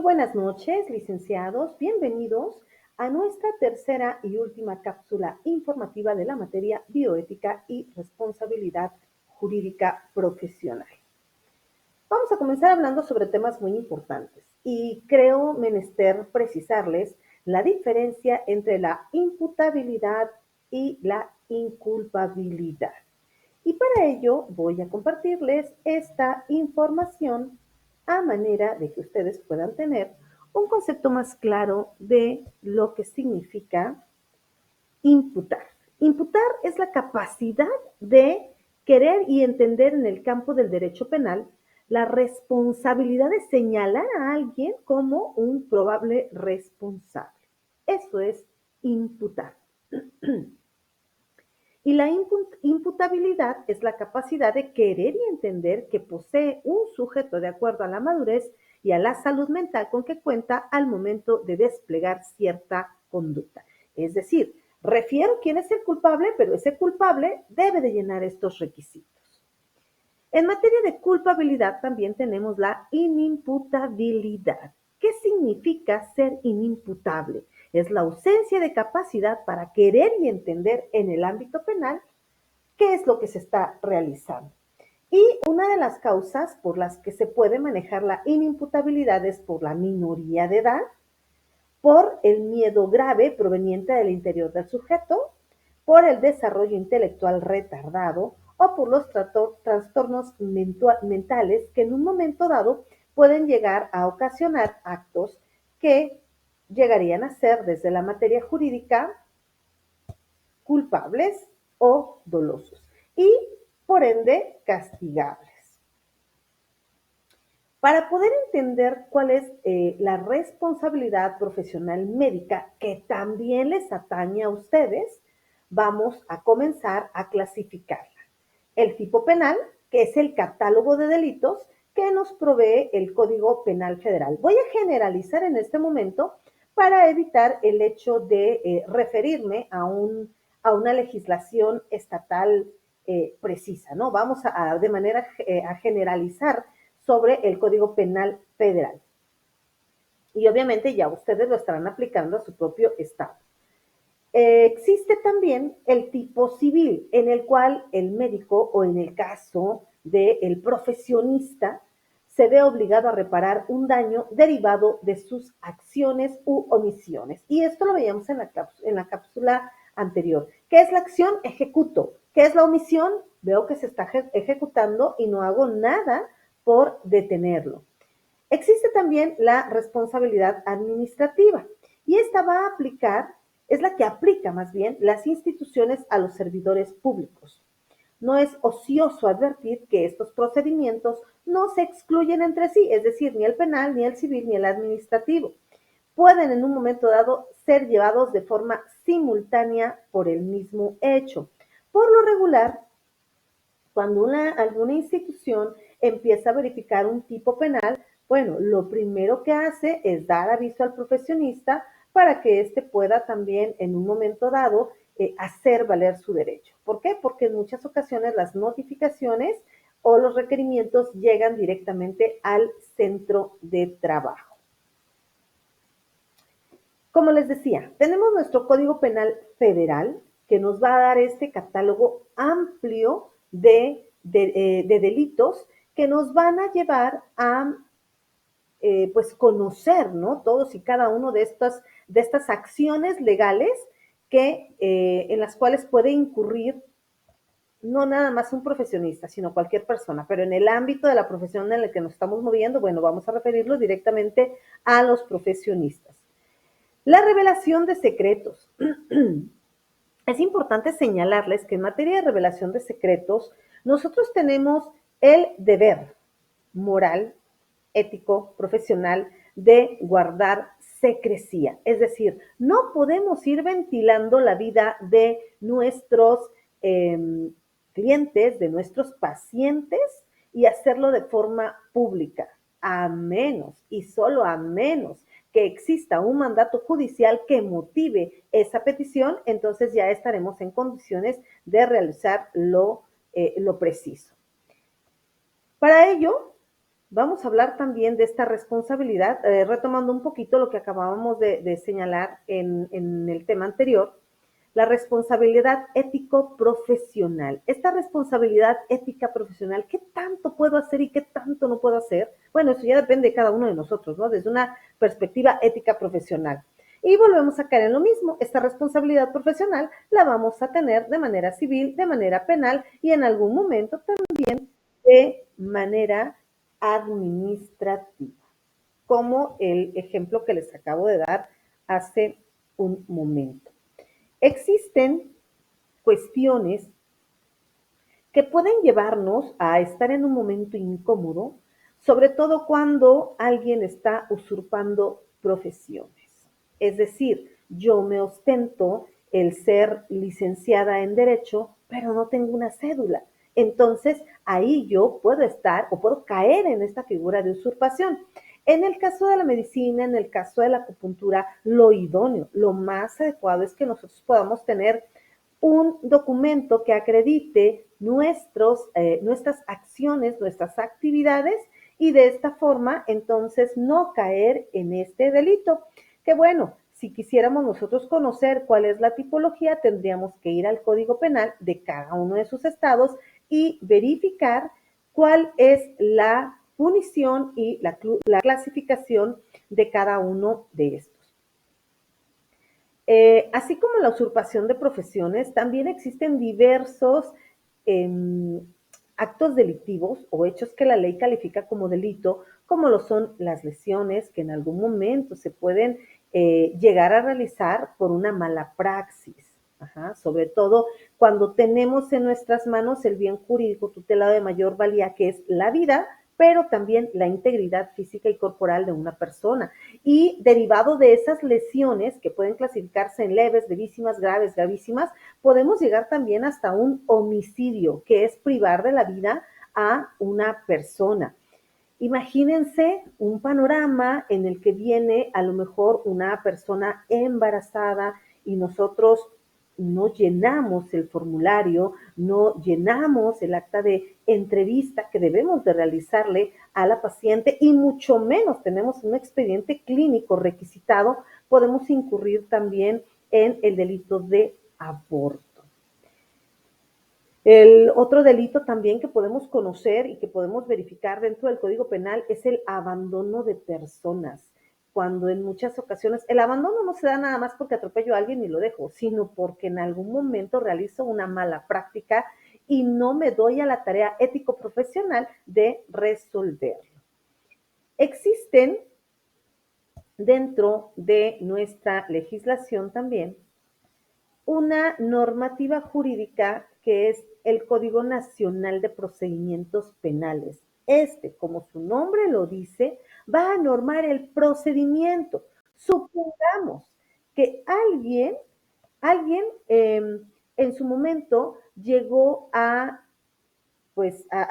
buenas noches, licenciados. Bienvenidos a nuestra tercera y última cápsula informativa de la materia bioética y responsabilidad jurídica profesional. Vamos a comenzar hablando sobre temas muy importantes y creo menester precisarles la diferencia entre la imputabilidad y la inculpabilidad. Y para ello voy a compartirles esta información a manera de que ustedes puedan tener un concepto más claro de lo que significa imputar. Imputar es la capacidad de querer y entender en el campo del derecho penal la responsabilidad de señalar a alguien como un probable responsable. Eso es imputar. Y la imputabilidad es la capacidad de querer y entender que posee un sujeto de acuerdo a la madurez y a la salud mental con que cuenta al momento de desplegar cierta conducta. Es decir, refiero quién es el culpable, pero ese culpable debe de llenar estos requisitos. En materia de culpabilidad también tenemos la inimputabilidad. ¿Qué significa ser inimputable? Es la ausencia de capacidad para querer y entender en el ámbito penal qué es lo que se está realizando. Y una de las causas por las que se puede manejar la inimputabilidad es por la minoría de edad, por el miedo grave proveniente del interior del sujeto, por el desarrollo intelectual retardado o por los trastornos mentales que en un momento dado pueden llegar a ocasionar actos que llegarían a ser desde la materia jurídica culpables o dolosos y por ende castigables. Para poder entender cuál es la responsabilidad profesional médica que también les atañe a ustedes, vamos a comenzar a clasificarla. El tipo penal, que es el catálogo de delitos que nos provee el Código Penal Federal. Voy a generalizar en este momento para evitar el hecho de referirme a una legislación estatal precisa, ¿no? Vamos de manera a generalizar sobre el Código Penal Federal. Y obviamente ya ustedes lo estarán aplicando a su propio estado. Existe también el tipo civil, en el cual el médico o en el caso del profesionista se ve obligado a reparar un daño derivado de sus acciones u omisiones. Y esto lo veíamos en la cápsula anterior. ¿Qué es la acción? Ejecuto. ¿Qué es la omisión? Veo que se está ejecutando y no hago nada por detenerlo. Existe también la responsabilidad administrativa y esta va a aplicar, es la que aplica más bien las instituciones a los servidores públicos. No es ocioso advertir que estos procedimientos no se excluyen entre sí, es decir, ni el penal, ni el civil, ni el administrativo. Pueden en un momento dado ser llevados de forma simultánea por el mismo hecho. Por lo regular, cuando alguna institución empieza a verificar un tipo penal, bueno, lo primero que hace es dar aviso al profesionista para que éste pueda también en un momento dado hacer valer su derecho. ¿Por qué? Porque en muchas ocasiones las notificaciones o los requerimientos llegan directamente al centro de trabajo. Como les decía, tenemos nuestro Código Penal Federal que nos va a dar este catálogo amplio de delitos que nos van a llevar a pues conocer, ¿no? Todos y cada uno de estas acciones legales que, en las cuales puede incurrir no nada más un profesionista, sino cualquier persona, pero en el ámbito de la profesión en la que nos estamos moviendo, bueno, vamos a referirlo directamente a los profesionistas. La revelación de secretos. Es importante señalarles que en materia de revelación de secretos, nosotros tenemos el deber moral, ético, profesional de guardar secrecía. Es decir, no podemos ir ventilando la vida de nuestros clientes, de nuestros pacientes y hacerlo de forma pública, a menos y solo a menos que exista un mandato judicial que motive esa petición, entonces ya estaremos en condiciones de realizar lo preciso. Para ello, vamos a hablar también de esta responsabilidad, retomando un poquito lo que acabábamos de señalar en el tema anterior, la responsabilidad ético-profesional. Esta responsabilidad ética profesional, ¿qué tanto puedo hacer y qué tanto no puedo hacer? Bueno, eso ya depende de cada uno de nosotros, ¿no? Desde una perspectiva ética profesional. Y volvemos a caer en lo mismo. Esta responsabilidad profesional la vamos a tener de manera civil, de manera penal y en algún momento también de manera administrativa, como el ejemplo que les acabo de dar hace un momento. Existen cuestiones que pueden llevarnos a estar en un momento incómodo, sobre todo cuando alguien está usurpando profesiones. Es decir, yo me ostento el ser licenciada en Derecho, pero no tengo una cédula. Entonces, ahí yo puedo estar o puedo caer en esta figura de usurpación. En el caso de la medicina, en el caso de la acupuntura, lo idóneo, lo más adecuado es que nosotros podamos tener un documento que acredite nuestras acciones, nuestras actividades y de esta forma entonces no caer en este delito. Que bueno, si quisiéramos nosotros conocer cuál es la tipología, tendríamos que ir al Código Penal de cada uno de sus estados y verificar cuál es la punición y la clasificación de cada uno de estos. Así como la usurpación de profesiones, también existen diversos eh, actos delictivos o hechos que la ley califica como delito, como lo son las lesiones que en algún momento se pueden llegar a realizar por una mala praxis. Ajá, sobre todo cuando tenemos en nuestras manos el bien jurídico tutelado de mayor valía, que es la vida, pero también la integridad física y corporal de una persona. Y derivado de esas lesiones, que pueden clasificarse en leves, levísimas, graves, gravísimas, podemos llegar también hasta un homicidio, que es privar de la vida a una persona. Imagínense un panorama en el que viene a lo mejor una persona embarazada y nosotros no llenamos el formulario, no llenamos el acta de entrevista que debemos de realizarle a la paciente y mucho menos tenemos un expediente clínico requisitado, podemos incurrir también en el delito de aborto. El otro delito también que podemos conocer y que podemos verificar dentro del Código Penal es el abandono de personas, cuando en muchas ocasiones el abandono no se da nada más porque atropello a alguien y lo dejo, sino porque en algún momento realizo una mala práctica y no me doy a la tarea ético-profesional de resolverlo. Existen dentro de nuestra legislación también una normativa jurídica que es el Código Nacional de Procedimientos Penales. Este, como su nombre lo dice, va a normar el procedimiento. Supongamos que alguien en su momento llegó a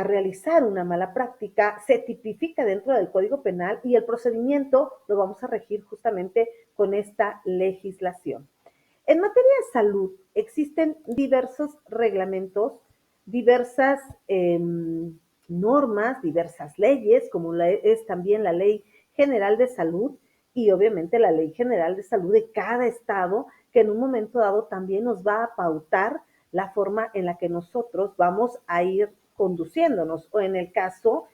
realizar una mala práctica, se tipifica dentro del Código Penal y el procedimiento lo vamos a regir justamente con esta legislación. En materia de salud existen diversos reglamentos, diversas normas, diversas leyes, como es también la Ley General de Salud y obviamente la Ley General de Salud de cada estado, que en un momento dado también nos va a pautar la forma en la que nosotros vamos a ir conduciéndonos, o en el caso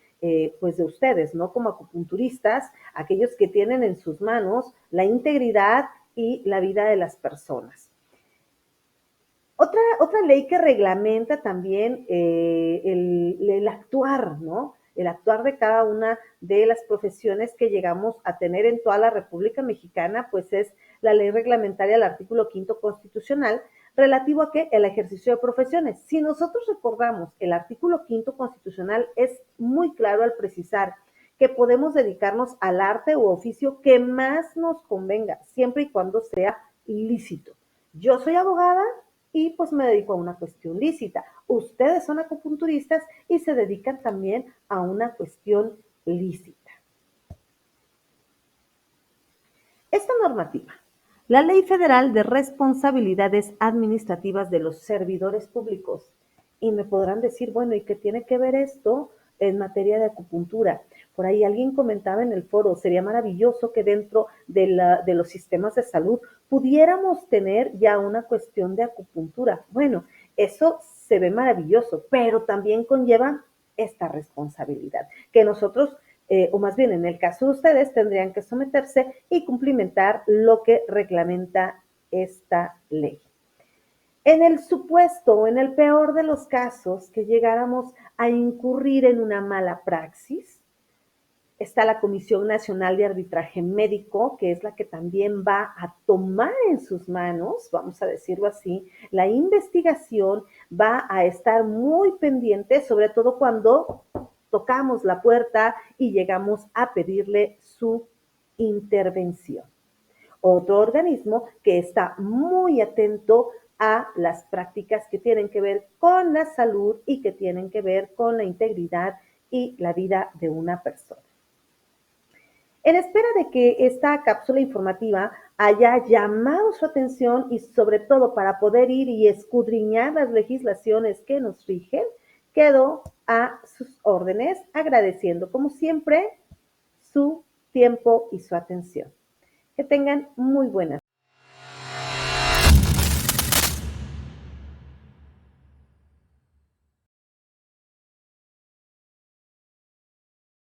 pues de ustedes, ¿no? Como acupunturistas, aquellos que tienen en sus manos la integridad y la vida de las personas. Otra ley que reglamenta también el actuar, ¿no? El actuar de cada una de las profesiones que llegamos a tener en toda la República Mexicana, pues es la ley reglamentaria del artículo 5º constitucional, relativo a qué? El ejercicio de profesiones. Si nosotros recordamos, el artículo 5º constitucional es muy claro al precisar que podemos dedicarnos al arte u oficio que más nos convenga, siempre y cuando sea lícito. Yo soy abogada y pues me dedico a una cuestión lícita. Ustedes son acupunturistas y se dedican también a una cuestión lícita. Esta normativa, la Ley Federal de Responsabilidades Administrativas de los Servidores Públicos, y me podrán decir, bueno, ¿y qué tiene que ver esto en materia de acupuntura? Por ahí alguien comentaba en el foro, sería maravilloso que dentro de los sistemas de salud pudiéramos tener ya una cuestión de acupuntura. Bueno, eso se ve maravilloso, pero también conlleva esta responsabilidad, que nosotros, o más bien en el caso de ustedes, tendrían que someterse y cumplimentar lo que reglamenta esta ley. En el supuesto o en el peor de los casos que llegáramos a incurrir en una mala praxis, está la Comisión Nacional de Arbitraje Médico, que es la que también va a tomar en sus manos, vamos a decirlo así, la investigación, va a estar muy pendiente, sobre todo cuando tocamos la puerta y llegamos a pedirle su intervención. Otro organismo que está muy atento a las prácticas que tienen que ver con la salud y que tienen que ver con la integridad y la vida de una persona. En espera de que esta cápsula informativa haya llamado su atención y sobre todo para poder ir y escudriñar las legislaciones que nos rigen, quedo a sus órdenes agradeciendo como siempre su tiempo y su atención. Que tengan muy buenas